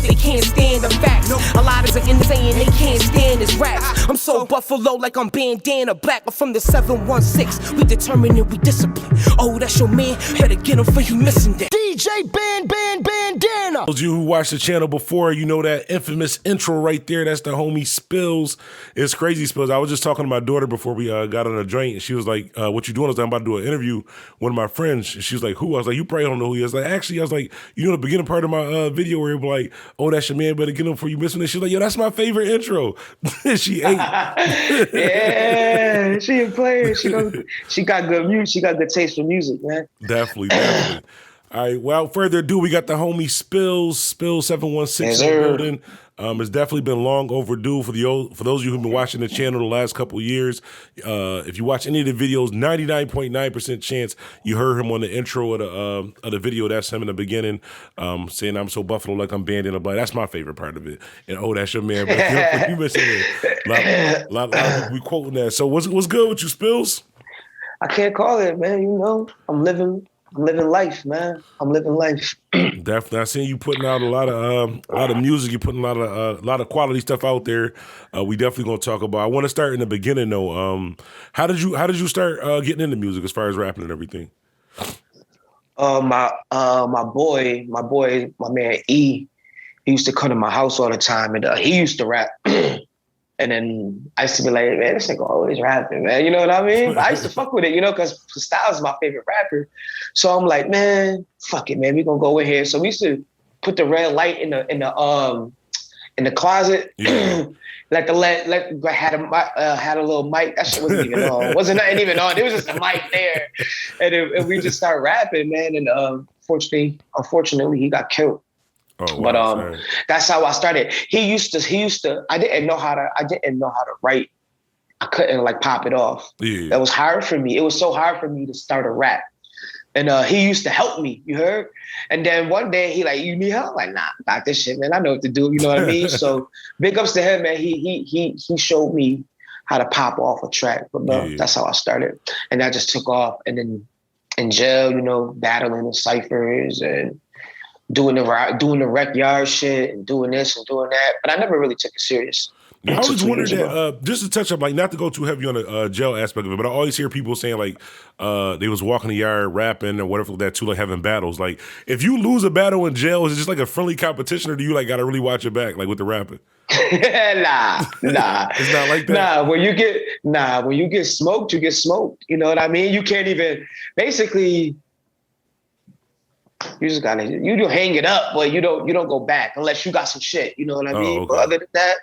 they can't stand the facts. A lot is in saying they can't stand this raps. I'm so Buffalo like I'm Bandana, black. I'm from the 716. We determined and we discipline. Oh, that's your man. Better get him for you missing that. DJ Bandana. Those of you who watched the channel before, you know that infamous intro right there. That's the homie Spills. It's crazy, Spills. I was just talking to my daughter before we got on a joint, and she was like, what you doing? I was like, I'm about to do an interview with one of my friends. She was like, who? I was like, you probably don't know who he is. Like, actually, I was like, you know the beginning part of my video where it was like, oh, that's your man, better get him before you missing it. She was like, yo, that's my favorite intro. She ate. Yeah, she a player. She got good music. She got good taste for music, man. Definitely. All right, without further ado, we got the homie Spills 716 yes, in the building. It's definitely been long overdue for those of you who've been watching the channel the last couple of years. If you watch any of the videos, 99.9% chance you heard him on the intro of the video. That's him in the beginning, saying I'm so Buffalo like I'm Bandana. That's my favorite part of it. And oh, that's your man. But you missing it. A lot of people be quoting that. So what's good with you, Spills? I can't call it, man. You know, I'm living life, man. I'm living life. Definitely, I seen you putting out a lot of music. You putting a lot of quality stuff out there. We definitely gonna talk about. I want to start in the beginning though. How did you start getting into music as far as rapping and everything? My man E, he used to come to my house all the time, and he used to rap. And then I used to be like, man, this nigga always rapping, man. You know what I mean? But I used to fuck with it, you know, because Styles is my favorite rapper. So I'm like, man, fuck it, man. We gonna go in here. So we used to put the red light in the closet. Yeah. had a little mic. That shit wasn't even on. Wasn't nothing even on. There was just a mic there, and we just started rapping, man. And unfortunately, he got killed. Oh, wow, but that's how I started. He used to. I didn't know how to write. I couldn't like pop it off. Yeah. That was hard for me. It was so hard for me to start a rap. And he used to help me. You heard? And then one day he like, you need help? Like, nah, got this shit, man. I know what to do. You know what I mean? So big ups to him, man. He showed me how to pop off a track. But that's how I started. And that just took off. And then in jail, you know, battling the ciphers and doing the rec yard shit and doing this and doing that. But I never really took it serious. I always wondered that, just to touch up, like not to go too heavy on the jail aspect of it, but I always hear people saying like they was walking the yard rapping or whatever that too, like having battles. Like if you lose a battle in jail, is it just like a friendly competition or do you like got to really watch your back like with the rapping? Nah. It's not like that? When you get smoked, you get smoked. You know what I mean? You can't even, basically, you just gotta, you do hang it up, but you don't go back unless you got some shit. You know what I mean? Okay. But other than that,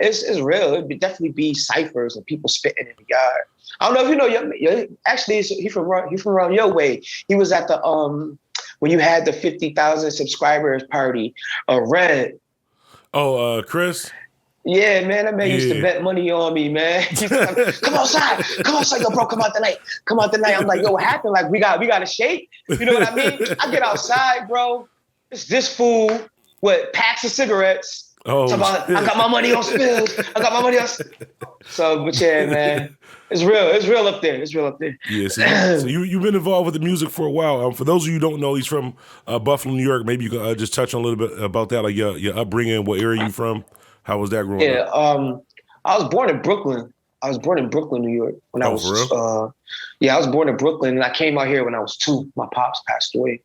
it's real. It'd definitely be ciphers and people spitting in the yard. I don't know if you know. Actually, he from around your way. He was at the when you had the 50,000 subscribers party. Red. Oh, Chris. Yeah, man, that man used to bet money on me, man. He used to like, come outside, yo, bro, come out tonight. I'm like, yo, what happened? Like, we got a shake. You know what I mean? I get outside, bro. It's this fool with packs of cigarettes. Oh, I got my money on Spills. So, but yeah, man, it's real up there. Yeah, so you've been involved with the music for a while. For those of you who don't know, he's from Buffalo, New York. Maybe you can just touch on a little bit about that, like your upbringing, what area you from. How was that growing up? I was born in Brooklyn. New York. I was born in Brooklyn, and I came out here when I was 2. My pops passed away,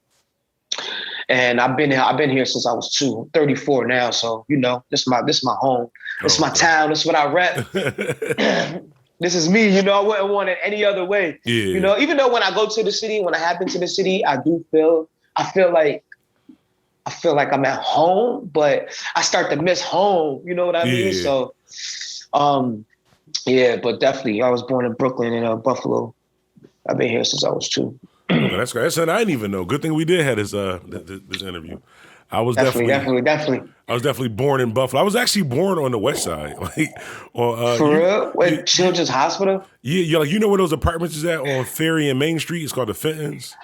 and I've been here since I was 2. I'm 34 now, so you know, this is my home. This is my town. This is what I rep. This is me. You know, I wouldn't want it any other way. Yeah. You know, even though when I go to the city, when I have been to the city, I feel like I'm at home, but I start to miss home. You know what I mean? So, but definitely, I was born in Brooklyn and Buffalo. I've been here since I was 2. That's great. That's something I didn't even know. Good thing we did have this interview. I was definitely. I was definitely born in Buffalo. I was actually born on the west side, for real. Wait, Children's Hospital? Yeah, like you know where those apartments is at on Ferry and Main Street? It's called the Fentons.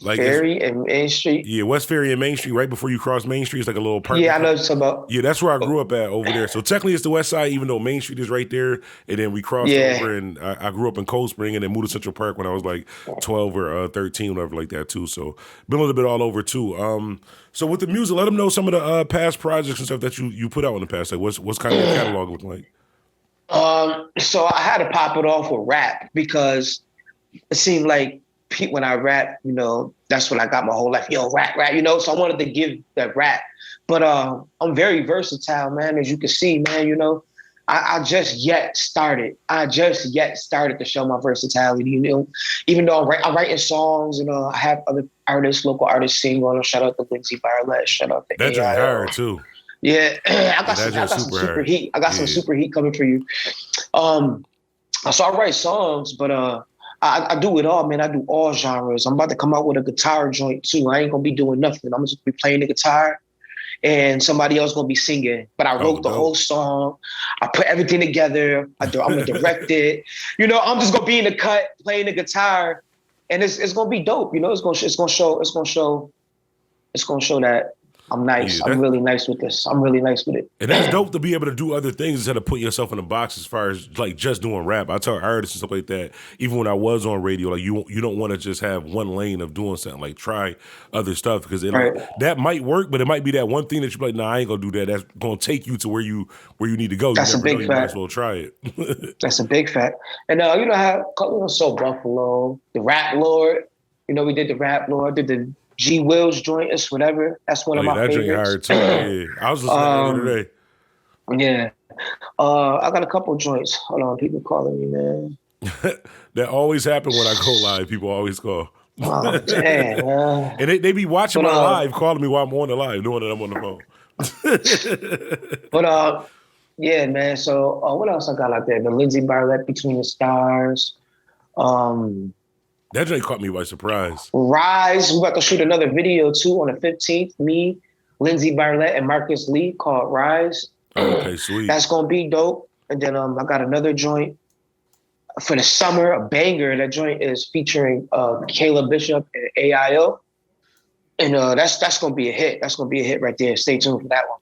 Like Ferry and Main Street. yeah, West Ferry and Main Street, right before you cross Main Street, it's like a little park. Yeah, I know what you're talking about. Yeah, that's where I grew up at over there. So technically it's the West Side, even though Main Street is right there. And then we crossed over, and I grew up in Cold Spring and then moved to Central Park when I was like 12 or 13, whatever like that too. So been a little bit all over too. So with the music, let them know some of the past projects and stuff that you put out in the past. Like what's kind of your catalog look like? So I had to pop it off with rap because it seemed like when I rap, that's what I got my whole life. Yo, rap, so I wanted to give that rap. But I'm very versatile, man, as you can see, man, I just yet started to show my versatility, even though I'm writing songs, I have other local artists sing on them. Shout out to Lindsay Barlett, shout out to That's hard too. Yeah, I got some super heat. I got some super heat coming for you. So I write songs, but I do it all, man. I do all genres. I'm about to come out with a guitar joint too. I ain't gonna be doing nothing. I'm just gonna be playing the guitar and somebody else gonna be singing. But I wrote the whole song. I put everything together. I'm gonna direct it. I'm just gonna be in the cut playing the guitar, and it's gonna be dope. It's gonna show that I'm nice. I'm really nice with this. I'm really nice with it. And that's dope to be able to do other things instead of putting yourself in a box as far as like just doing rap. I tell artists and stuff like that, even when I was on radio, like you don't want to just have one lane of doing something. Like try other stuff because that might work, but it might be that one thing that you're like, nah, I ain't gonna do that. That's gonna take you to where you need to go. That's a big fact. You might as well try it. That's a big fact. And So Buffalo, the Rap Lord. We did the Rap Lord, did the G Will's joint, it's whatever. That's one of my favorites. That joint hard too. Yeah. I was listening to that the other day. Yeah. I got a couple joints. Hold on, people calling me, man. That always happens when I go live. People always call. Oh, damn, man. And they be watching my live, calling me while I'm on the live, knowing that I'm on the phone. But yeah, man. So what else I got out there? The Lindsay Barlett, Between the Stars. That joint caught me by surprise. Rise. We're about to shoot another video too on the 15th. Me, Lindsay Barlett, and Marcus Lee called Rise. Okay, sweet. That's gonna be dope. And then I got another joint for the summer, a banger. That joint is featuring Caleb Bishop and AIO. And that's gonna be a hit. That's gonna be a hit right there. Stay tuned for that one.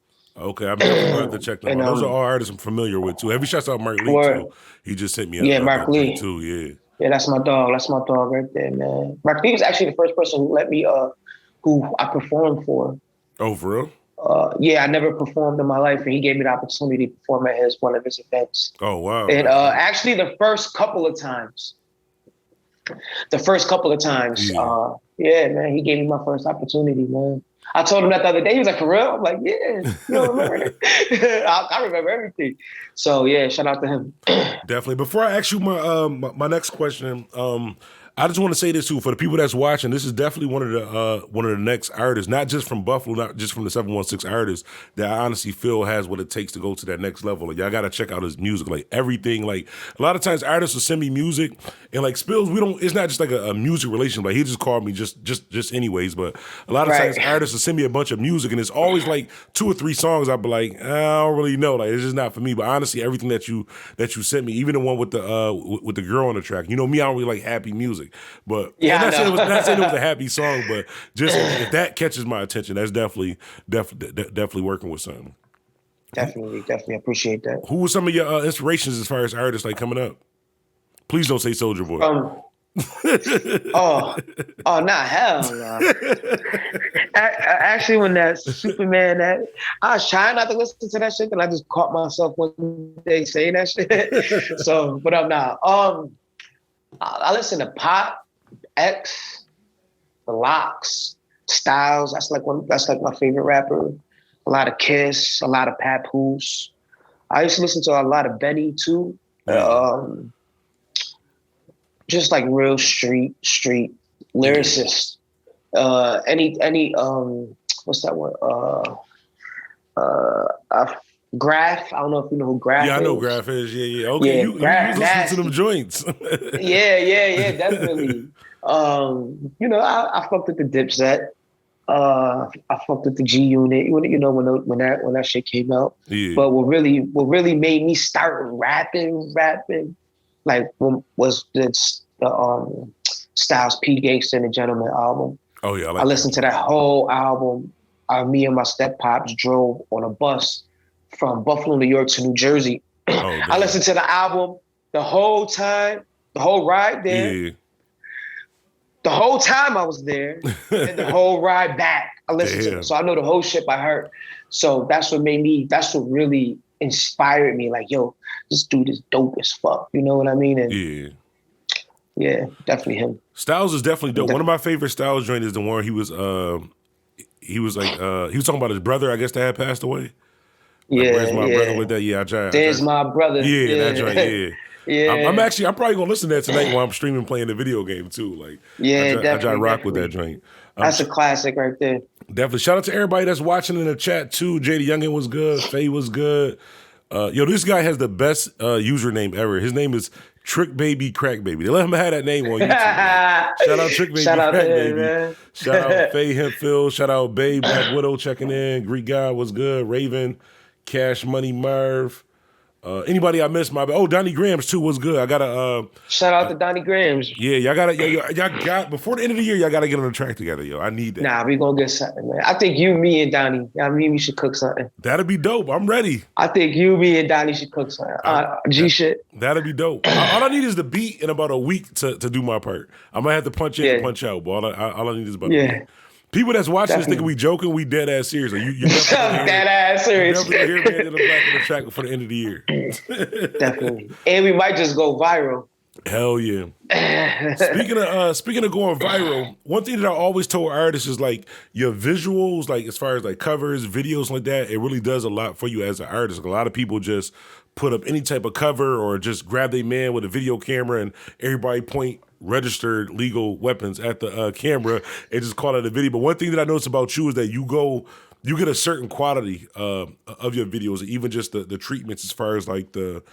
Okay, I'm definitely going to have to check them out. Those are all artists I'm familiar with too. Heavy shouts out Mark Lee too. He just sent me Mark Lee too. Yeah. Yeah, that's my dog. That's my dog right there, man. Mark Lee was actually the first person who let me, who I performed for. Oh, for real? Yeah, I never performed in my life, and he gave me the opportunity to perform at one of his events. Oh, wow. And actually, the first couple of times, yeah, man, he gave me my first opportunity, man. I told him that the other day. He was like, for real? I'm like, yeah, you don't remember it. I remember everything. So, yeah, shout out to him. Definitely. Before I ask you my next question, I just want to say this too for the people that's watching. This is definitely one of the next artists, not just from Buffalo, not just from the 716 artists, that I honestly feel has what it takes to go to that next level. Like, y'all got to check out his music, like everything. Like a lot of times, artists will send me music, and like Spills, it's not just like a music relationship. Like he just called me just anyways. But a lot of times, artists will send me a bunch of music, and it's always like 2 or 3 songs. I'll be like, I don't really know. Like it's just not for me. But honestly, everything that you sent me, even the one with the girl on the track, me, I don't really like happy music. But yeah, not saying it was a happy song, but just if that catches my attention, that's definitely working with something. Definitely appreciate that. Who were some of your inspirations as far as artists like coming up? Please don't say Soulja Boy. Nah, hell no. Actually, when that Superman, I was trying not to listen to that shit, and I just caught myself one day saying that shit. So, but I'm not. I listen to Pop, X, The Locks, Styles. That's like my favorite rapper. A lot of Kiss, a lot of Papoose. I used to listen to a lot of Benny too. Just like real street lyricist. Any what's that one? Graph. I don't know if you know who Graph is. Yeah, I know Graph is. Yeah. Okay, you listen to them joints. yeah, definitely. I fucked with the Dipset. I fucked with the G Unit. When that shit came out. Yeah. But what really made me start rapping, like was the Styles P. Gangsta and the Gentleman album. Oh yeah, I listened to that whole album. Me and my step pops drove on a bus from Buffalo, New York to New Jersey. Oh, I listened to the album the whole time, the whole ride there. Yeah. The whole time I was there, and the whole ride back, I listened to it. So I know the whole shit by heart. So that's what really inspired me. Like, yo, this dude is dope as fuck. You know what I mean? And yeah, definitely him. Styles is definitely dope. One of my favorite Styles joint is the one he was talking about his brother, I guess, that had passed away. Like, where's my brother with that? Yeah, I tried. There's my brother. Yeah, that joint, yeah. Yeah. I'm probably gonna listen to that tonight while I'm streaming playing the video game too. Like, I try to rock with that joint. That's a classic right there. Definitely. Shout out to everybody that's watching in the chat too. JD Youngin was good. Faye was good. This guy has the best username ever. His name is Trick Baby Crack Baby. They let him have that name on YouTube. Shout out Trick Baby Crack Baby. Man. Shout out Faye Hempfield. Shout out Babe Black Widow checking in. Greek guy was good. Raven, Cash Money Marv. Anybody I missed, my bad. Oh, Donnie Grams too was good. I gotta shout out to Donnie Grams. Yeah, y'all got before the end of the year, y'all gotta get on the track together, yo. I need that. Nah, we gonna get something, man. I think you, me, and Donnie. I mean, we should cook something. That'd be dope. I'm ready. I think you, me, and Donnie should cook something. Shit. That'd be dope. All I need is the beat in about a week to do my part. I might have to punch in and punch out, but all I need is about a week. People that's watching this thinking we joking, we dead ass serious. Like, you dead ass serious. You definitely hear Bandana Black on the track before the end of the year. Definitely. And we might just go viral. Hell yeah. Speaking of going viral, one thing that I always told artists is like your visuals, like as far as like covers, videos like that, it really does a lot for you as an artist. Like, a lot of people just put up any type of cover or just grab their man with a video camera and everybody point registered legal weapons at the camera and just call it a video. But one thing that I noticed about you is that you get a certain quality of your videos, even just the treatments as far as like the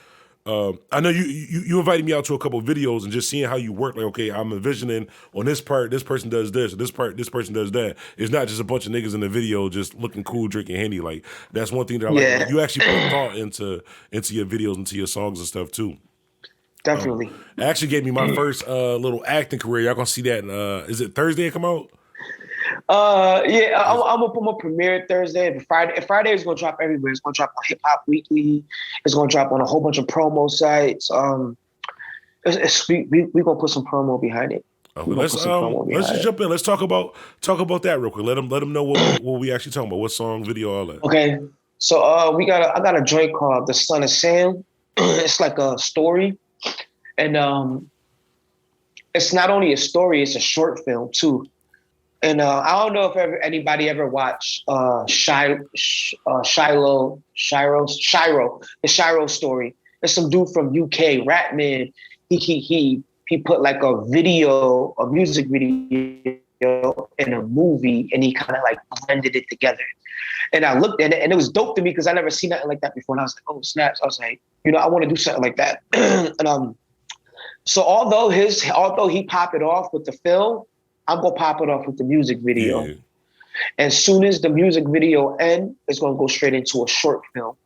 I know you invited me out to a couple of videos and just seeing how you work. Like, okay, I'm envisioning on this part, this person does this, or this part, this person does that. It's not just a bunch of niggas in the video just looking cool, drinking Henny. Like, that's one thing that I like. You actually put thought into your videos, into your songs and stuff too. Definitely. It actually gave me my first little acting career. Y'all gonna see that is it Thursday it come out? I'm gonna put my premiere Thursday. Friday is gonna drop everywhere. It's gonna drop on Hip Hop Weekly. It's gonna drop on a whole bunch of promo sites. We gonna put some promo behind it. Okay, let's just jump in. Let's talk about that real quick. Let them know what we actually talking about. What song, video, all that. Okay, so I got a joint called The Son of Sam. It's like a story, and it's not only a story; it's a short film too. And I don't know if anybody ever watched Shiro, the Shiro story. There's some dude from UK, Ratman. He put like a music video in a movie, and he kind of like blended it together. And I looked at it, and it was dope to me because I never seen nothing like that before. And I was like, oh snaps! I was like, I want to do something like that. And so although he popped it off with the film, I'm gonna pop it off with the music video. Yeah. As soon as the music video ends, it's gonna go straight into a short film.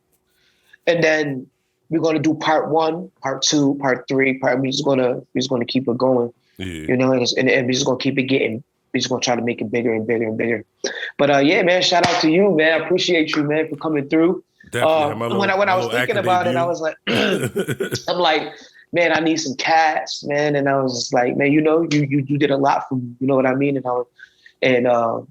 And then we're gonna do part 1, part 2, part 3. We're just gonna keep it going. Yeah. And we're just gonna keep it getting. We're just gonna try to make it bigger and bigger and bigger. But yeah, man, shout out to you, man. I appreciate you, man, for coming through. Definitely. When I was thinking about it, I was like, I'm like, man, I need some cats, man. And I was just like, man, you did a lot for me. You know what I mean? And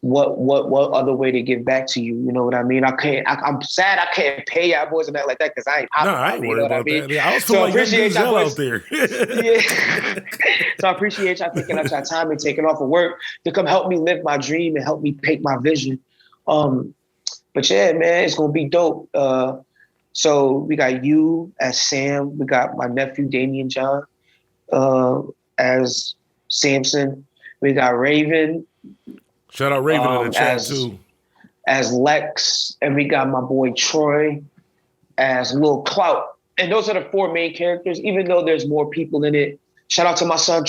what other way to give back to you? You know what I mean? I'm sad I can't pay y'all boys and that like that because I ain't popping. No, I ain't worried about that. Yeah, I was feeling like Denzel out there. Yeah. So I appreciate y'all taking up your time and taking off of work to come help me live my dream and help me paint my vision. But yeah, man, it's gonna be dope. So we got you as Sam. We got my nephew, Damian John, as Samson. We got Raven. Shout out Raven in the chat too. As Lex. And we got my boy Troy as Lil Clout. And those are the 4 main characters, even though there's more people in it. Shout out to my son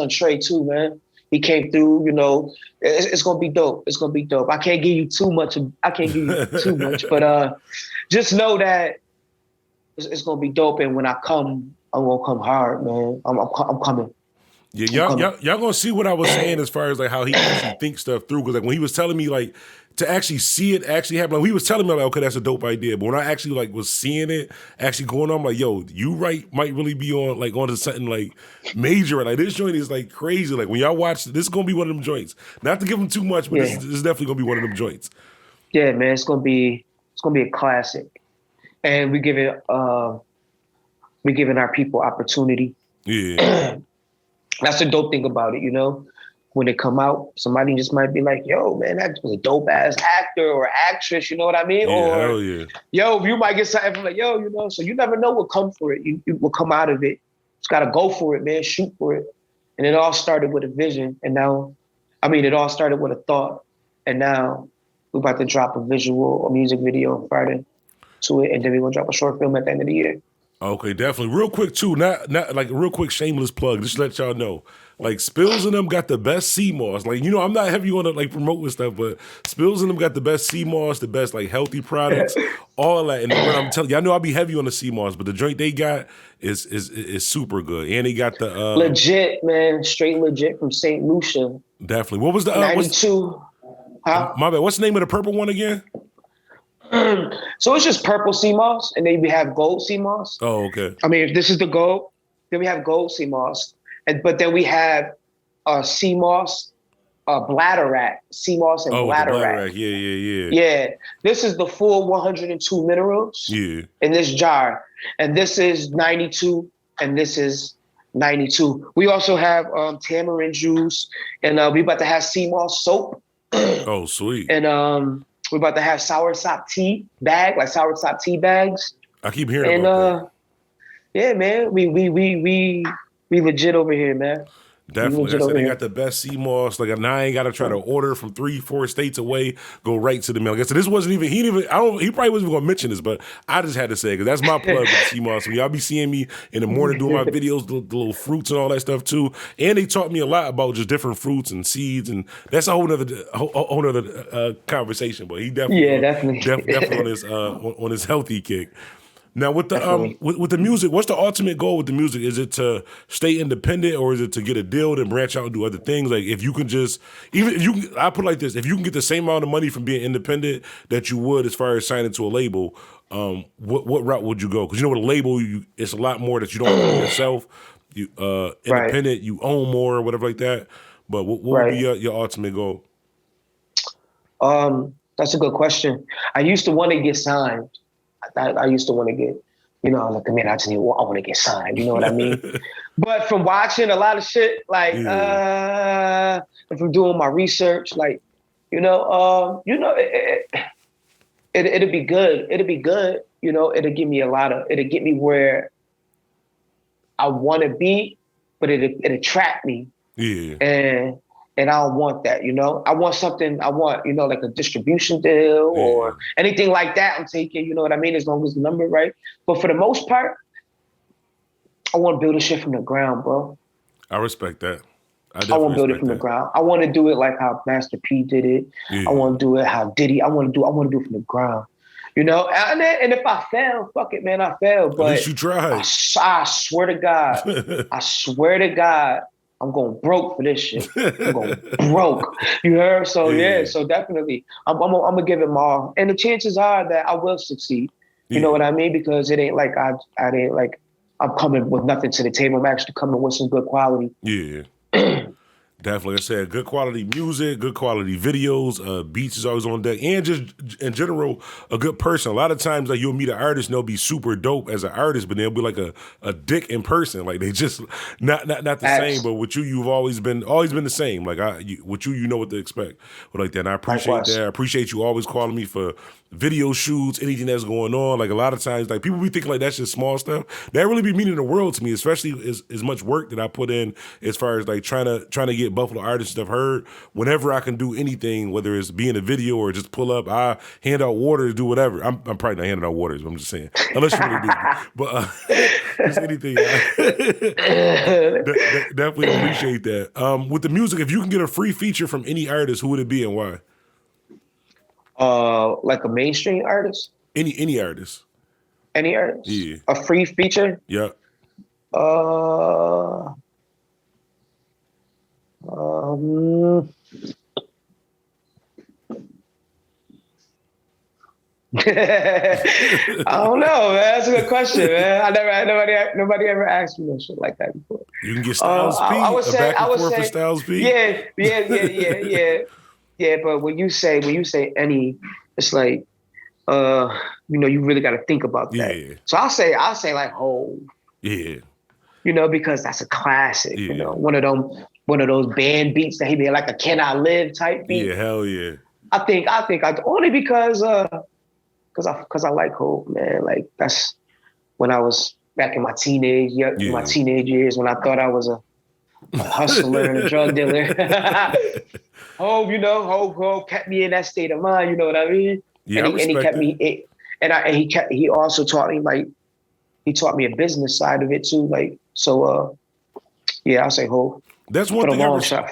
Trey too, man. He came through, it's gonna be dope. It's gonna be dope. I can't give you too much, but just know that it's gonna be dope. And when I come, I'm gonna come hard, man. I'm coming. Yeah, y'all gonna see what I was saying as far as like how he actually thinks stuff through. Because like when he was telling me like to actually see it actually happen, like he was telling me like, okay, that's a dope idea. But when I actually like was seeing it actually going on, I'm like, yo, you might really be on like onto something like major. Like this joint is like crazy. Like when y'all watch this is gonna be one of them joints. Not to give him too much, but this is definitely gonna be one of them joints. Yeah, man, it's gonna be a classic, and we're giving our people opportunity. Yeah. That's the dope thing about it, you know. When it come out, somebody just might be like, "Yo, man, that was a dope ass actor or actress," you know what I mean? Yeah, or, hell yeah. Yo, you might get something from like, "Yo, you know." So you never know what come for it. You will come out of it. Just gotta go for it, man. Shoot for it. And it all started with a vision, and now, it all started with a thought, and now we're about to drop a music video on Friday to it, and then we're gonna drop a short film at the end of the year. Okay, definitely. Real quick too, not like a real quick shameless plug. Just to let y'all know, like Spills and them got the best sea moss. Like I'm not heavy on like promoting stuff, but Spills and them got the best sea moss, the best like healthy products, all that. And when I'm telling you, I know I'll be heavy on the sea moss, but the joint they got is super good. And they got the legit, man, straight legit from St. Lucia. Definitely. What was the 92? My bad. What's the name of the purple one again? So it's just purple sea moss, and then we have gold sea moss. Oh, okay. If this is the gold, then we have gold sea moss, but then we have sea moss, bladder rack, sea moss, and bladder rack. Yeah. Yeah, this is the full 102 minerals. Yeah. In this jar, and this is 92, and this is 92. We also have tamarind juice, and we about to have sea moss soap. Oh, sweet. And we're about to have soursop tea bags. I keep hearing about that. Yeah, man, we legit over here, man. Definitely. I said they got the best sea moss. Like now I ain't gotta try to order from 3-4 states away, go right to the mail. Like I said, this wasn't even he probably wasn't even gonna mention this, but I just had to say it because that's my plug with sea moss. So y'all be seeing me in the morning doing my videos, the little fruits and all that stuff too. And they taught me a lot about just different fruits and seeds, and that's a whole nother conversation. But he definitely on his healthy kick. Now with the with the music, what's the ultimate goal with the music? Is it to stay independent, or is it to get a deal and branch out and do other things? Like if you can just I put it like this: if you can get the same amount of money from being independent that you would as far as signing to a label, what route would you go? Because with a label, it's a lot more that you don't own yourself. You independent, you own more or whatever like that. But what would be your ultimate goal? That's a good question. I used to want to get signed. I used to want to get, I was like, man, I want to get signed. You know what I mean? But from watching a lot of shit, like, and from doing my research, like, it'll be good. It'll be good. It'll give me it'll get me where I want to be, but it'll attract me. Yeah. And I don't want that, I want something, like a distribution deal or anything like that I'm taking, you know what I mean? As long as the number right. But for the most part, I want to build a shit from the ground, bro. I respect that. I want to build it from the ground. I want to do it like how Master P did it. I want to do it how Diddy. I want to do it from the ground. And if I fail, fuck it, man, I failed. But at least you tried. I swear to God, I'm going broke for this shit. I'm going broke. You heard? So so definitely, I'm gonna give it my all, and the chances are that I will succeed. You know what I mean? Because it ain't like I'm coming with nothing to the table. I'm actually coming with some good quality. Yeah. Definitely, like I said, good quality music, good quality videos, beats is always on deck, and just in general, a good person. A lot of times, like you'll meet an artist and they'll be super dope as an artist, but they'll be like a dick in person. Like they just not the same. But with you, you've always been the same. Like with you know what to expect. But like that, and I appreciate that. I appreciate you always calling me for video shoots, anything that's going on. Like a lot of times, like people be thinking like that's just small stuff. That really be meaning the world to me, especially as much work that I put in as far as like trying to get Buffalo artists stuff heard. Whenever I can do anything, whether it's be in a video or just pull up, I hand out waters, do whatever. I'm probably not handing out waters, but I'm just saying, unless you really do. But just anything. Definitely appreciate that. With the music, if you can get a free feature from any artist, who would it be and why? Like a mainstream artist? Any artist. Any artist? Yeah. A free feature? Yeah. I don't know, man. That's a good question, man. Nobody ever asked me no shit like that before. You can get Styles P. I would say, back and forth for Styles P. Yeah. But when you say any, it's like, you really got to think about that. Yeah. So I'll say like Hov. Yeah. Because that's a classic. Yeah. One of those band beats that he made, like a "Can I Live" type beat. Yeah, hell yeah. I think only because I like Hov, man. Like that's when I was back in my teenage years when I thought I was a hustler and a drug dealer. Hov kept me in that state of mind. You know what I mean? Yeah, and he kept me. He also taught me he taught me a business side of it too. Like so, I'll say Hov. That's one thing.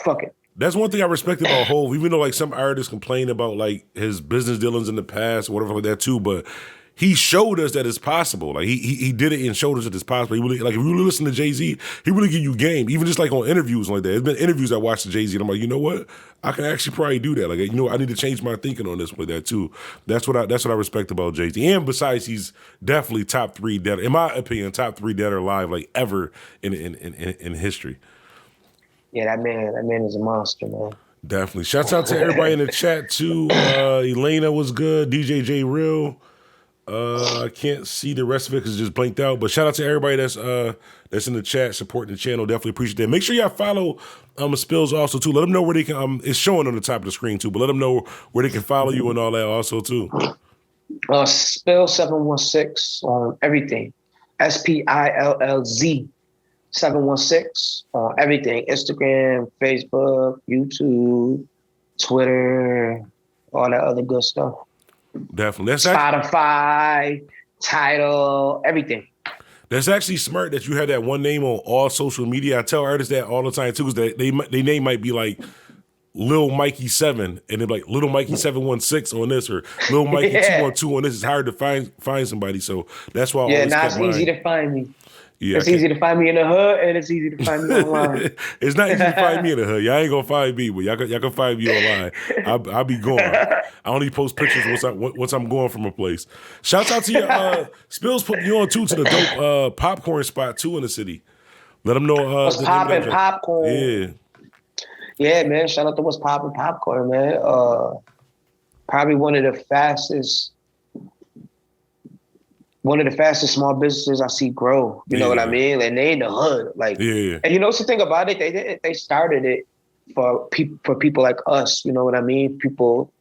Fuck it. That's one thing I respect about Hov, even though like some artists complain about like his business dealings in the past or whatever like that too, but he showed us that it's possible. Like he did it and showed us that it's possible. He really, like if you really listen to Jay-Z, he really give you game, even just like on interviews like that. There's been interviews I watched to Jay-Z and I'm like, you know what? I can actually probably do that. Like, I need to change my thinking on this with that too. That's what I respect about Jay-Z. And besides, he's definitely top 3 dead, in my opinion, top 3 dead or alive like ever in history. Yeah, that man is a monster, man. Definitely. Shouts out to everybody in the chat too. Elena was good. DJ J Real. I can't see the rest of it because it just blanked out. But shout out to everybody that's in the chat supporting the channel. Definitely appreciate that. Make sure y'all follow Spills also too. Let them know where they can. It's showing on the top of the screen too. But let them know where they can follow you and all that also too. Spill 716 on everything. SPILLZ 716 on everything. Instagram, Facebook, YouTube, Twitter, all that other good stuff. Definitely. Spotify, Tidal, everything. That's actually smart that you have that one name on all social media. I tell artists that all the time too, is that they name might be like Lil Mikey 7, and they're like Little Mikey 716 on this, or Lil Mikey 212 on this. It's hard to find somebody, so that's why. It's easy to find me. Yeah, it's easy to find me in the hood, and it's easy to find me online. It's not easy to find me in the hood. Y'all ain't gonna find me, but y'all can find me online. I'll be going. I only post pictures once I'm going from a place. Shouts out to your Spills put you on too to the dope popcorn spot too in the city. Let them know. What's poppin' popcorn? Yeah. Yeah, man. Shout out to What's Poppin' Popcorn, man. Probably one of the fastest small businesses I see grow. You know what I mean? And they in the hood, like. Yeah. And you know what's the thing about it? They started it for people like us. You know what I mean? People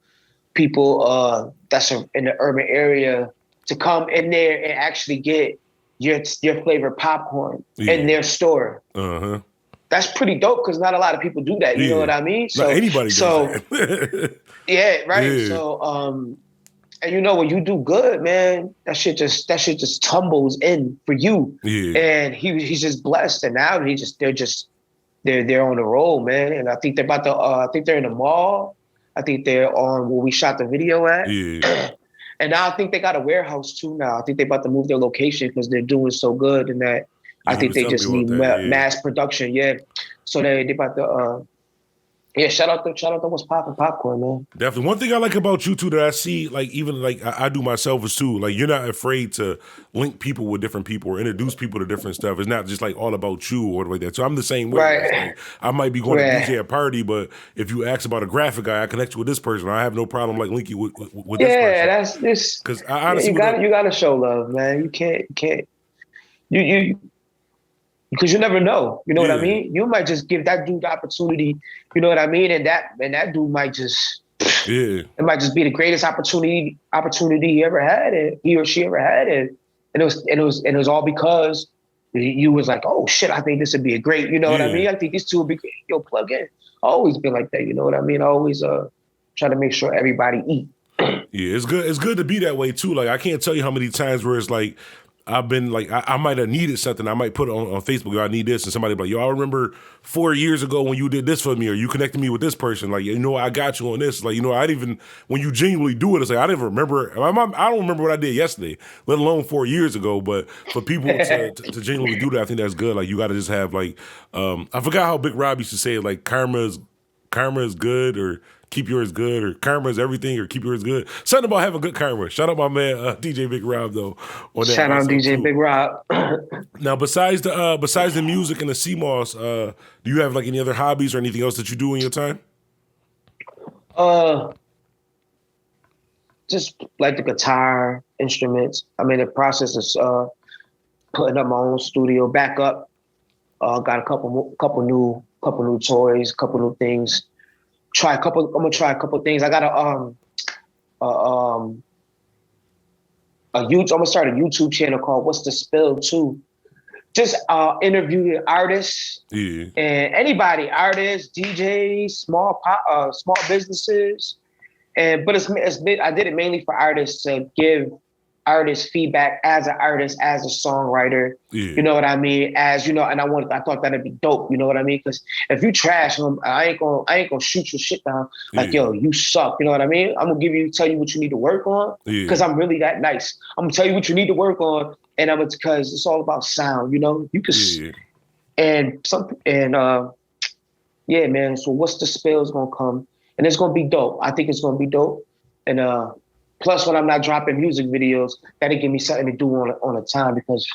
that's in the urban area to come in there and actually get your flavored popcorn in their store. Uh-huh. That's pretty dope because not a lot of people do that. You know what I mean? So not anybody does that. Yeah, right. Yeah. So and when you do good, man, that shit just tumbles in for you. Yeah. And he's just blessed, and now they're on the roll, man. And I think they're about to. I think they're in the mall. I think they're on where we shot the video at. Yeah. And now I think they got a warehouse too. Now I think they're about to move their location because they're doing so good, and that I think they just need mass production. Yeah. So they about to. Yeah, shout out to What's Poppin' Popcorn, man. Definitely. One thing I like about you too that I see, like even like I do myself is too, like you're not afraid to link people with different people or introduce people to different stuff. It's not just like all about you or like that. So I'm the same way. Right. Like, I might be going to DJ a party, but if you ask about a graphic guy, I connect you with this person. I have no problem like linking you with this person. Yeah, that's this. Because I honestly, you got to show love, man. You can't. You. Because you never know, you know what I mean? You might just give that dude the opportunity, you know what I mean? And that dude might just, it might just be the greatest opportunity he ever had, and he or she ever had it. And it was all because you was like, oh shit, I think this would be a great, you know what I mean? I think these two would be great. Yo, plug in. I always been like that, you know what I mean? I always try to make sure everybody eat. Yeah, it's good to be that way too. Like I can't tell you how many times where it's like, I've been like, I might have needed something. I might put it on Facebook, yo, I need this. And somebody be like, yo, I remember 4 years ago when you did this for me, or you connected me with this person. Like, you know, I got you on this. Like, you know, I didn't even, when you genuinely do it, it's like, I didn't remember. I don't remember what I did yesterday, let alone 4 years ago. But for people to genuinely do that, I think that's good. Like, you got to just have like, I forgot how Big Rob used to say it, like, karma is good, or keep yours good, or karma is everything, or keep yours good. Something about having good karma. Shout out my man DJ Big Rob though. On that Shout out DJ too. Big Rob. Now, besides the music and the CMOS, do you have like any other hobbies or anything else that you do in your time? Just like the guitar, instruments. I'm in the process of putting up my own studio back up. Got a couple new toys, couple new things. I'm gonna try a couple things. I got I'm gonna start a YouTube channel called What's the Spill too. Just interviewing artists and anybody, artists, DJs, small businesses, but I did it mainly for artists to give artists feedback as an artist, as a songwriter. You know what I mean? As you know, and I thought that'd be dope. You know what I mean? Because if you trash them, I ain't gonna shoot your shit down. Like, yo, you suck. You know what I mean? I'm gonna tell you what you need to work on. Because I'm really that nice. I'm gonna tell you what you need to work on, and because it's all about sound. You know, you can yeah, man. So What's the Spill is gonna come, and it's gonna be dope. I think it's gonna be dope, and plus, when I'm not dropping music videos, that'll give me something to do on a time, because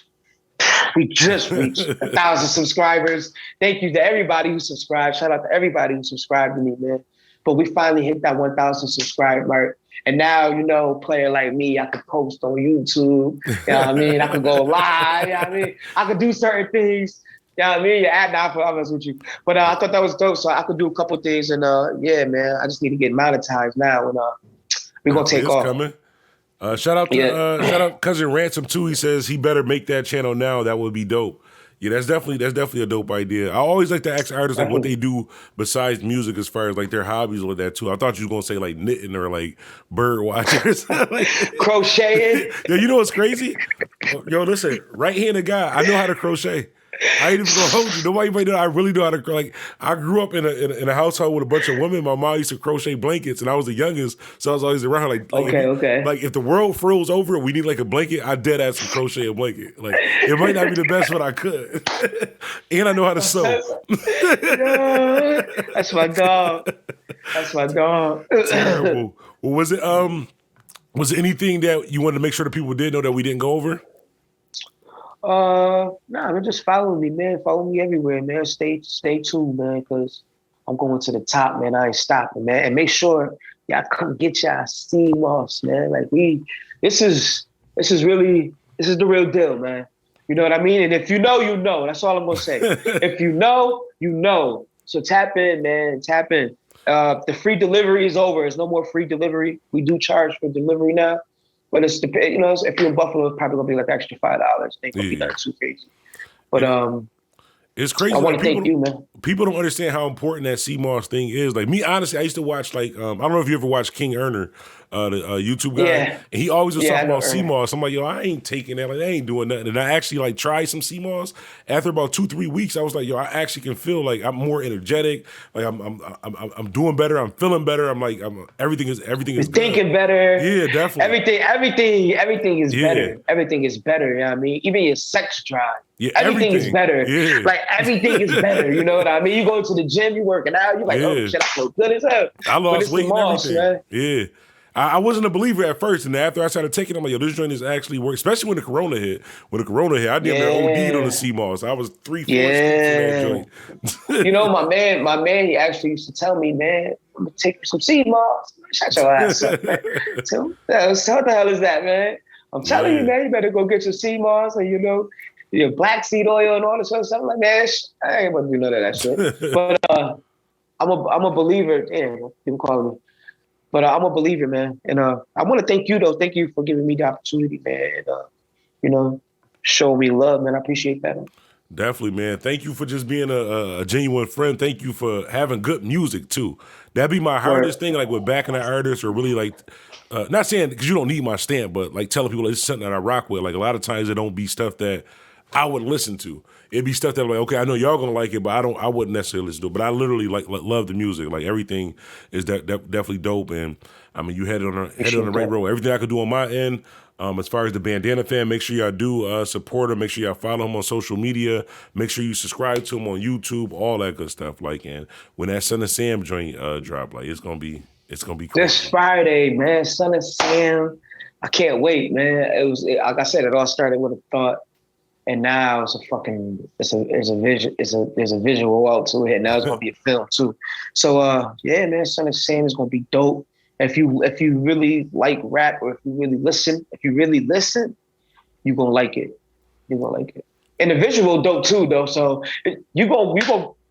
we just reached 1,000 subscribers. Thank you to everybody who subscribed. Shout out to everybody who subscribed to me, man. But we finally hit that 1,000 subscribe mark. And now, you know, player like me, I could post on YouTube. You know what I mean? I could go live. You know what I mean? I could do certain things. You know what I mean? You're ad now for others with you. But I thought that was dope. So I could do a couple things. And yeah, man, I just need to get monetized now. And we're gonna take off. Coming. Shout out Cousin Ransom too. He says he better make that channel now. That would be dope. Yeah, that's definitely a dope idea. I always like to ask artists like what they do besides music, as far as like their hobbies or that too. I thought you was gonna say like knitting or like bird watching or something. Like, crocheting. Yo, you know what's crazy? Yo, listen, right-handed guy. I know how to crochet. I ain't even gonna hold you. Nobody might know. I really know how to. Like, I grew up in a household with a bunch of women. My mom used to crochet blankets, and I was the youngest, so I was always around. Like, okay. Like, if the world froze over and we need like a blanket, I dead ass to crochet a blanket. Like, it might not be the best, but I could. And I know how to sew. Yeah, that's my dog. That's my dog. Terrible. Well, was it anything that you wanted to make sure the people did know that we didn't go over? Nah, just follow me, man. Follow me everywhere, man. Stay tuned, man, because I'm going to the top, man. I ain't stopping, man. And make sure y'all come get y'all steam offs, man. Like this is the real deal, man. You know what I mean? And if you know, you know. That's all I'm gonna say. If you know, you know. So tap in, man. Tap in. The free delivery is over. There's no more free delivery. We do charge for delivery now. But it's you know, if you're in Buffalo, it's probably gonna be like extra $5. It ain't gonna be nothing too crazy. But it's crazy. I want to thank you, man. People don't understand how important that CMOS thing is. Like me, honestly, I used to watch like I don't know if you ever watched King Erner, the YouTube guy. Yeah. And he always was talking about Erner. CMOS. I'm like, yo, I ain't taking that. Like, I ain't doing nothing. And I actually like tried some CMOS. After about 2-3 weeks, I was like, yo, I actually can feel like I'm more energetic. Like I'm doing better. I'm feeling better. I'm like everything is thinking good. better. Yeah, definitely. Everything is better. Everything is better. You know what I mean? Even your sex drive. Yeah, everything is better. Yeah. Like everything is better. You know what I mean? You go to the gym, you working out, you like, oh shit, I feel good as hell. I lost weight and everything. Man. Yeah. I wasn't a believer at first, and after I started taking it, I'm like, yo, this joint is actually work. Especially when the corona hit. When the corona hit, I did OD'd on the CMOS. I was 3-4 steps in that joint. You know, my man, he actually used to tell me, man, I'm gonna take some CMOS. Shut your ass up, man. So what the hell is that, man? I'm telling you, man, you better go get your CMOS and you know, your black seed oil and all this other stuff. I'm like, man, I ain't about to do none of that shit. But I'm a believer. Damn, people calling me. But I'm a believer, man. And I want to thank you, though. Thank you for giving me the opportunity, man. And, you know, show me love, man. I appreciate that. Definitely, man. Thank you for just being a genuine friend. Thank you for having good music too. That'd be my hardest thing, like with backing an artist or really like, not saying because you don't need my stamp, but like telling people like, it's something that I rock with. Like a lot of times it don't be stuff that I would listen to. It'd be stuff that I'm like, okay, I know y'all gonna like it, but I wouldn't necessarily listen to it. But I literally love the music. Like everything is definitely dope. And I mean, you headed on the right road. Everything I could do on my end. As far as the Bandana fan, make sure y'all do support him. Make sure y'all follow him on social media. Make sure you subscribe to him on YouTube. All that good stuff. Like, and when that Son of Sam joint drop, like it's gonna be cool. This Friday, man. Son of Sam. I can't wait, man. Like I said, it all started with a thought, and now it's a visual out to it. Now it's gonna be a film too. So yeah, man. Son of Sam is gonna be dope. If you really like rap, or if you really listen, you're gonna like it. You're gonna like it. And the visual dope too, though. So you gonna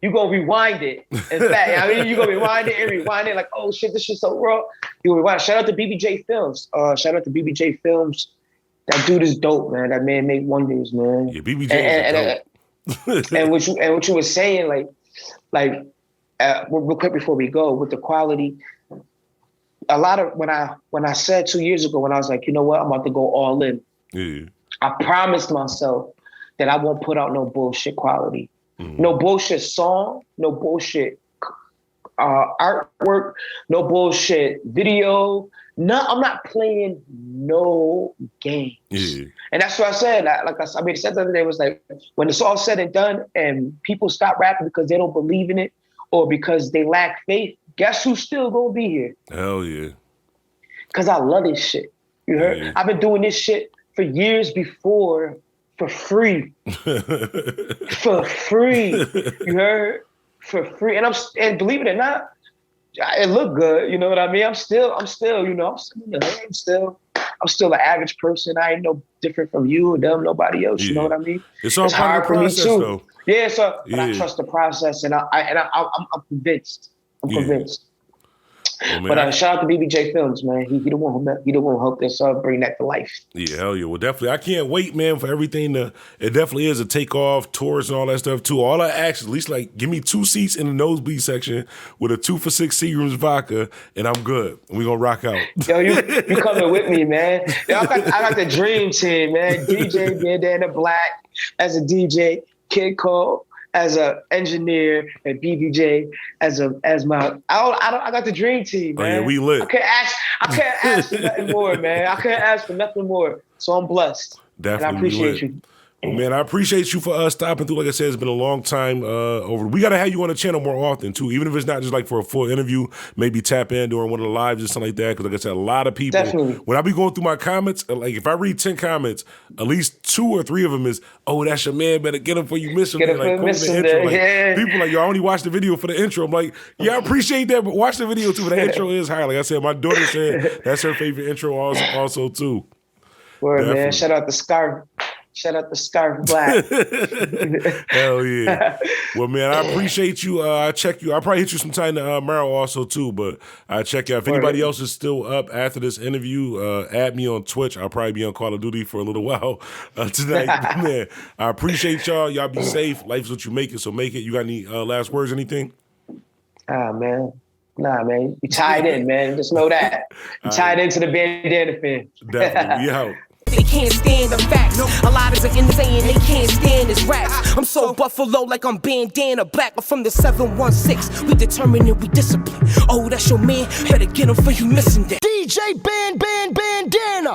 rewind it. In fact, I mean, you gonna rewind it and rewind it like, oh shit, this shit's so raw. You rewind. Shout out to BBJ Films. That dude is dope, man. That man make wonders, man. Yeah, BBJ. And what you were saying, like real quick before we go with the quality. A lot of when I said 2 years ago, when I was like, you know what, I'm about to go all in. Yeah. I promised myself that I won't put out no bullshit quality, no bullshit song, no bullshit artwork, no bullshit video. No, I'm not playing no games. Yeah. And that's what I said. I said the other day, was like, when it's all said and done and people stop rapping because they don't believe in it or because they lack faith, guess who's still gonna be here? Hell yeah. Cause I love this shit. You heard? Yeah. I've been doing this shit for years before for free. For free. You heard? For free. And believe it or not, it looked good. You know what I mean? I'm still, you know, I'm still an average person. I ain't no different from you or them, nobody else. Yeah. You know what I mean? It's all part of the process, though. Yeah, but I trust the process, and I'm convinced. I'm convinced. Oh, but shout out to BBJ Films, man. He the one who helped us bring that to life. Yeah, hell yeah. Well, definitely. I can't wait, man, for everything it definitely is a takeoff, tours and all that stuff too. All I ask is at least like give me 2 seats in the nosebleed section with a 2 for $6 Seagram's vodka, and I'm good. We're gonna rock out. Yo, you coming with me, man. Yo, I got the dream team, man. DJ Bandana Black as a DJ, Kid Cole as an engineer, and BBJ as my. I got the dream team, man. Oh, yeah, we lit. I can't ask for nothing more, man. I can't ask for nothing more. So I'm blessed. Definitely, and I appreciate you. Well, man, I appreciate you for stopping through. Like I said, it's been a long time over. We got to have you on the channel more often, too. Even if it's not just like for a full interview, maybe tap in during one of the lives or something like that. Because like I said, a lot of people, definitely. When I be going through my comments, like if I read 10 comments, at least 2 or 3 of them is, oh, that's your man, better get him before you miss him. Get him like, miss him there. Like, yeah. People like, yo, I only watched the video for the intro. I'm like, yeah, I appreciate that, but watch the video, too. But the intro is high. Like I said, my daughter said that's her favorite intro also too. Word, definitely. Man. Shout out to Scarf. Shout out to Scarf Black. Hell yeah. Well, man, I appreciate you. I check you. I'll probably hit you sometime tomorrow also, too. But I check you out. If anybody else is still up after this interview, add me on Twitch. I'll probably be on Call of Duty for a little while tonight. Man, I appreciate y'all. Y'all be safe. Life's what you make it, so make it. You got any last words, anything? Man. Nah, man. You tied in, man. Just know that. You tied into the Bandana fan. Definitely. We out. They can't stand the facts. A lot is insane, they can't stand this rap. I'm so Buffalo like I'm Bandana Black. I'm from the 716. We determined and we discipline. Oh, that's your man. Better get him for you missing that. DJ Bandana.